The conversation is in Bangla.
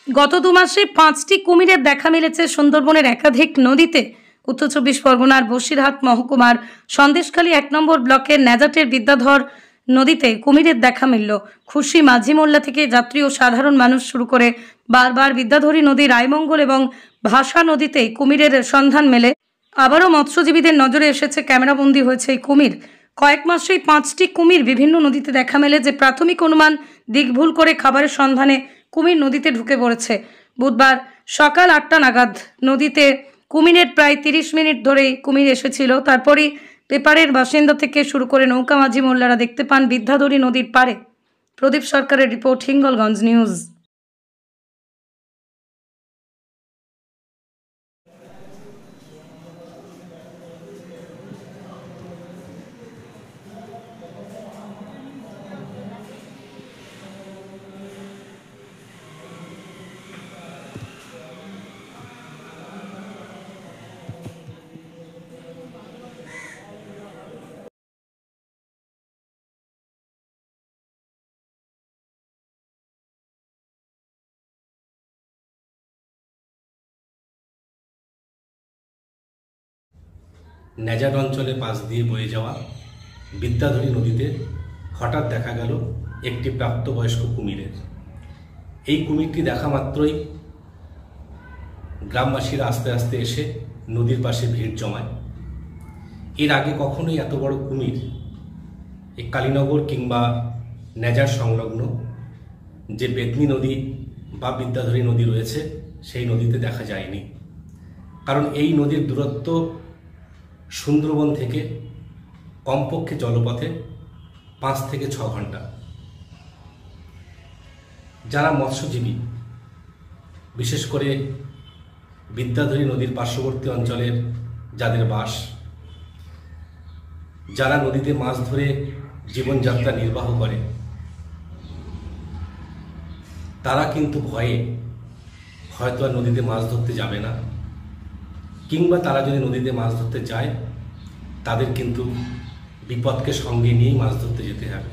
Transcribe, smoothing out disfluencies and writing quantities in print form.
গত 2 মাসে 5টি কুমিরের দেখা মিলেছে সুন্দরবনের একাধিক নদীতে। উত্তর 24 পরগনার বসিরহাট মহকুমার সন্দেশখালী 1 নম্বর ব্লকের ন্যাজাটের বিদ্যাধর নদীতে কুমিরের দেখা মিলল। খুশি মাঝি মোল্লা থেকে যাত্রী ও সাধারণ মানুষ শুরু করে বারবার বিদ্যাধরী নদী, রায়মঙ্গল এবং ভাষা নদীতে কুমিরের সন্ধান মেলে। আবারও মৎস্যজীবীদের নজরে এসেছে, ক্যামেরাবন্দি হয়েছে এই কুমির। কয়েক মাসেই 5টি কুমির বিভিন্ন নদীতে দেখা মেলে, যে প্রাথমিক অনুমান দিকভুল করে খাবারের সন্ধানে কুমির নদীতে ঢুকে পড়েছে। বুধবার সকাল 8টা নাগাদ নদীতে কুমিরের প্রায় 30 মিনিট ধরেই কুমির এসেছিল। তারপরই পেপারের বাসিন্দা থেকে শুরু করে নৌকা মাঝি মোল্লারা দেখতে পান বিদ্যাধরী নদীর পাড়ে। প্রদীপ সরকারের রিপোর্ট, হিঙ্গলগঞ্জ নিউজ। ন্যাজাট অঞ্চলের পাশ দিয়ে বয়ে যাওয়া বিদ্যাধরী নদীতে হঠাৎ দেখা গেল একটি প্রাপ্তবয়স্ক কুমিরের। এই কুমিরটি দেখা মাত্রই গ্রামবাসীরা আস্তে আস্তে এসে নদীর পাশে ভিড় জমায়। এর আগে কখনোই এত বড় কুমির এই কালীনগর কিংবা ন্যাজাট সংলগ্ন যে বেতনি নদী বা বিদ্যাধরী নদী রয়েছে সেই নদীতে দেখা যায়নি। কারণ এই নদীর দূরত্ব সুন্দরবন থেকে কমপক্ষে জলপথে 5 থেকে 6 ঘন্টা। যারা মৎস্যজীবী, বিশেষ করে বিদ্যাধরী নদীর পার্শ্ববর্তী অঞ্চলের যাদের বাস, যারা নদীতে মাছ ধরে জীবনযাত্রা নির্বাহ করে, তারা কিন্তু ভয়ে হয়তো আর নদীতে মাছ ধরতে যাবে না, কিংবা তারা যদি নদীতে মাছ ধরতে যায় তাদের কিন্তু বিপদকে সঙ্গে নিয়েই মাছ ধরতে যেতে হবে।